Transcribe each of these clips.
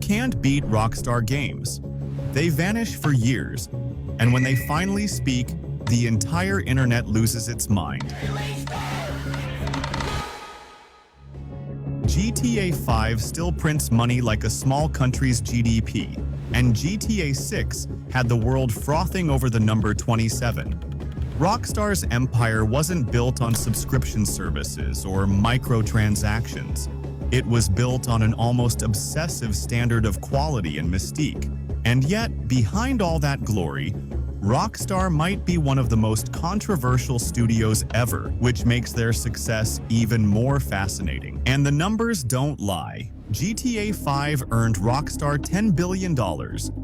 can't beat Rockstar Games. They vanish for years, and when they finally speak, the entire internet loses its mind. GTA 5 still prints money like a small country's GDP, and GTA 6 had the world frothing over the number 27. Rockstar's empire wasn't built on subscription services or microtransactions. It was built on an almost obsessive standard of quality and mystique. And yet, behind all that glory, Rockstar might be one of the most controversial studios ever, which makes their success even more fascinating. And the numbers don't lie. GTA 5 earned Rockstar $10 billion.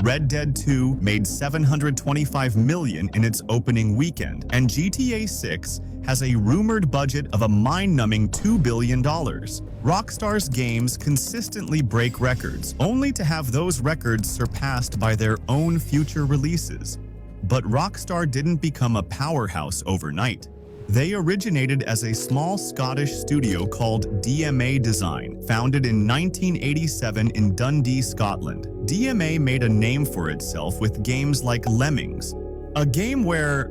Red Dead 2 made $725 million in its opening weekend, and GTA 6 has a rumored budget of a mind-numbing $2 billion. Rockstar's games consistently break records, only to have those records surpassed by their own future releases. But Rockstar didn't become a powerhouse overnight. They originated as a small Scottish studio called DMA Design, founded in 1987 in Dundee, Scotland. DMA made a name for itself with games like Lemmings, a game where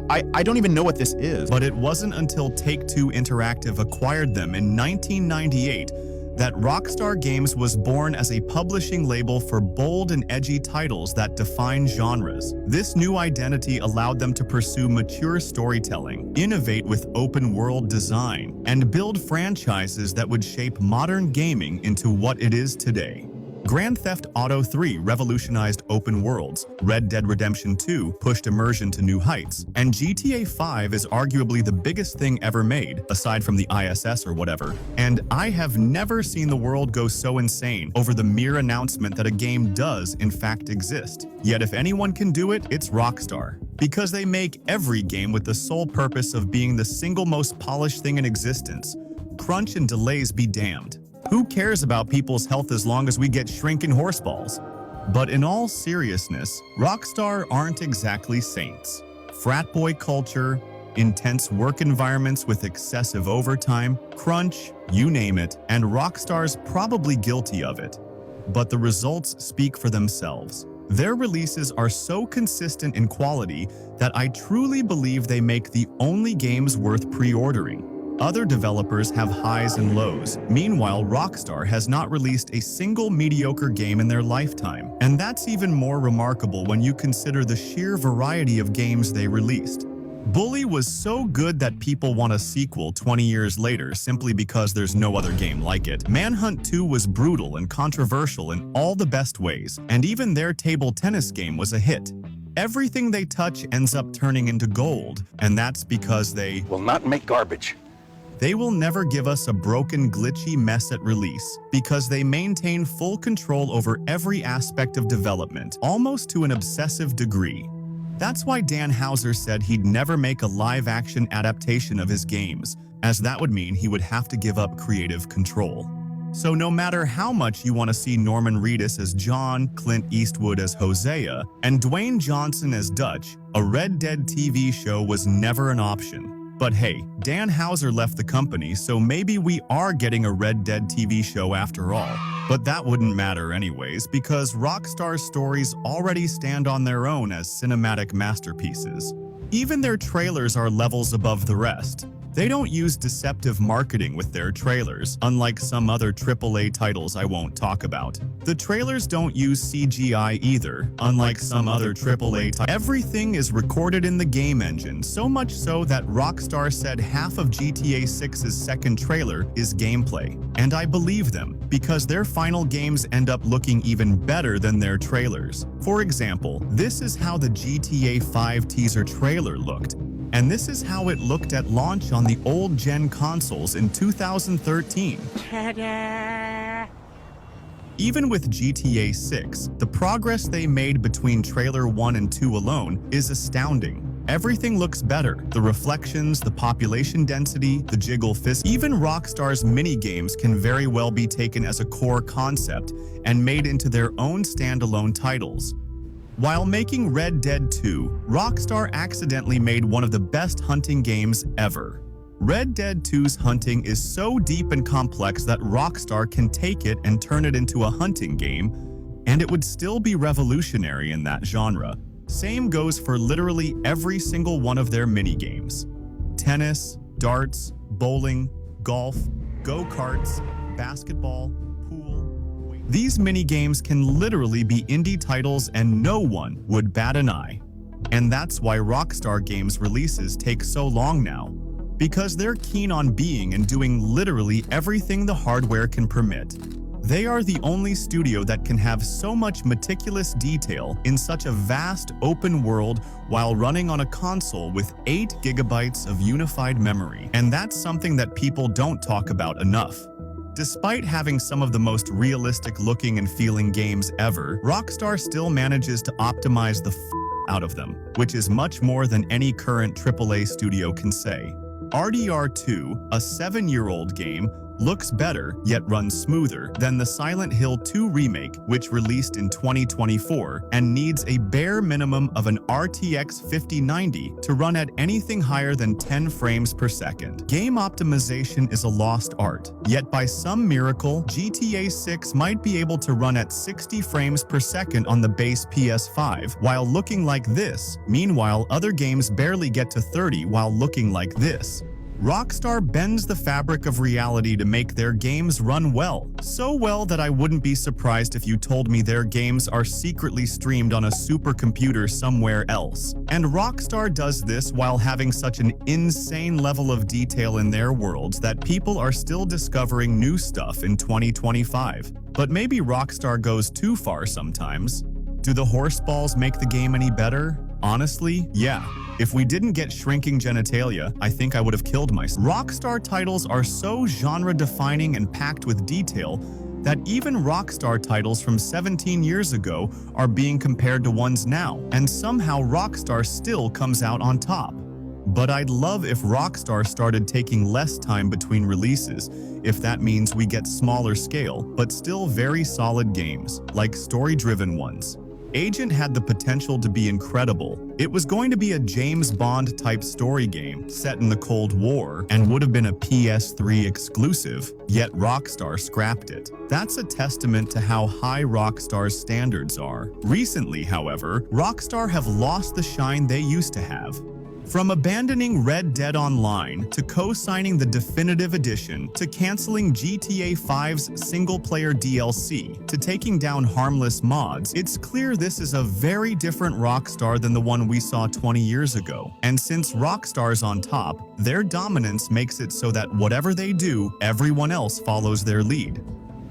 I don't even know what this is. But it wasn't until Take-Two Interactive acquired them in 1998 that Rockstar Games was born as a publishing label for bold and edgy titles that define genres. This new identity allowed them to pursue mature storytelling, innovate with open-world design, and build franchises that would shape modern gaming into what it is today. Grand Theft Auto 3 revolutionized open worlds, Red Dead Redemption 2 pushed immersion to new heights, and GTA 5 is arguably the biggest thing ever made, aside from the ISS or whatever. And I have never seen the world go so insane over the mere announcement that a game does in fact exist. Yet if anyone can do it, it's Rockstar. Because they make every game with the sole purpose of being the single most polished thing in existence. Crunch and delays be damned. Who cares about people's health as long as we get shrinking horseballs? But in all seriousness, Rockstar aren't exactly saints. Frat boy culture, intense work environments with excessive overtime, crunch, you name it, and Rockstar's probably guilty of it. But the results speak for themselves. Their releases are so consistent in quality that I truly believe they make the only games worth pre-ordering. Other developers have highs and lows. Meanwhile, Rockstar has not released a single mediocre game in their lifetime. And that's even more remarkable when you consider the sheer variety of games they released. Bully was so good that people want a sequel 20 years later simply because there's no other game like it. Manhunt 2 was brutal and controversial in all the best ways, and even their table tennis game was a hit. Everything they touch ends up turning into gold, and that's because they will not make garbage. They will never give us a broken, glitchy mess at release because they maintain full control over every aspect of development, almost to an obsessive degree. That's why Dan Houser said he'd never make a live-action adaptation of his games, as that would mean he would have to give up creative control. So no matter how much you want to see Norman Reedus as John, Clint Eastwood as Hosea, and Dwayne Johnson as Dutch, a Red Dead TV show was never an option. But hey, Dan Houser left the company, so maybe we are getting a Red Dead TV show after all. But that wouldn't matter anyways, because Rockstar's stories already stand on their own as cinematic masterpieces. Even their trailers are levels above the rest. They don't use deceptive marketing with their trailers, unlike some other AAA titles I won't talk about. The trailers don't use CGI either, unlike some other AAA titles. Everything is recorded in the game engine, so much so that Rockstar said half of GTA 6's second trailer is gameplay. And I believe them, because their final games end up looking even better than their trailers. For example, this is how the GTA 5 teaser trailer looked. And this is how it looked at launch on the old-gen consoles in 2013. Ta-da! Even with GTA 6, the progress they made between trailer 1 and 2 alone is astounding. Everything looks better. The reflections, the population density, the jiggle fist. Even Rockstar's mini-games can very well be taken as a core concept and made into their own standalone titles. While making Red Dead 2, Rockstar accidentally made one of the best hunting games ever. Red Dead 2's hunting is so deep and complex that Rockstar can take it and turn it into a hunting game, and it would still be revolutionary in that genre. Same goes for literally every single one of their mini-games. Tennis, darts, bowling, golf, go-karts, basketball, pool. These mini-games can literally be indie titles and no one would bat an eye. And that's why Rockstar Games releases take so long now. Because they're keen on being and doing literally everything the hardware can permit. They are the only studio that can have so much meticulous detail in such a vast open world while running on a console with 8 GB of unified memory. And that's something that people don't talk about enough. Despite having some of the most realistic looking and feeling games ever, Rockstar still manages to optimize the out of them, which is much more than any current AAA studio can say. RDR2, a 7-year-old game, looks better, yet runs smoother than the Silent Hill 2 remake, which released in 2024 and needs a bare minimum of an RTX 5090 to run at anything higher than 10 frames per second. Game optimization is a lost art, yet by some miracle, GTA 6 might be able to run at 60 frames per second on the base PS5 while looking like this. Meanwhile, other games barely get to 30 while looking like this. Rockstar bends the fabric of reality to make their games run well. So well that I wouldn't be surprised if you told me their games are secretly streamed on a supercomputer somewhere else. And Rockstar does this while having such an insane level of detail in their worlds that people are still discovering new stuff in 2025. But maybe Rockstar goes too far sometimes. Do the horse balls make the game any better? Honestly, yeah. If we didn't get shrinking genitalia, I think I would have killed myself. Rockstar titles are so genre-defining and packed with detail that even Rockstar titles from 17 years ago are being compared to ones now, and somehow Rockstar still comes out on top. But I'd love if Rockstar started taking less time between releases, if that means we get smaller scale, but still very solid games, like story-driven ones. Agent had the potential to be incredible. It was going to be a James Bond-type story game set in the Cold War and would have been a PS3 exclusive, yet Rockstar scrapped it. That's a testament to how high Rockstar's standards are. Recently, however, Rockstar have lost the shine they used to have. From abandoning Red Dead Online, to co-signing the Definitive Edition, to canceling GTA 5's single-player DLC, to taking down harmless mods, it's clear this is a very different Rockstar than the one we saw 20 years ago. And since Rockstar's on top, their dominance makes it so that whatever they do, everyone else follows their lead.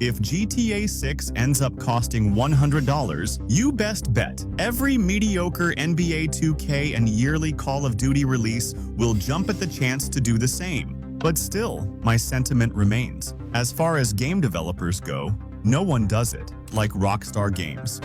If GTA 6 ends up costing $100, you best bet every mediocre NBA 2K and yearly Call of Duty release will jump at the chance to do the same. But still, my sentiment remains. As far as game developers go, no one does it like Rockstar Games.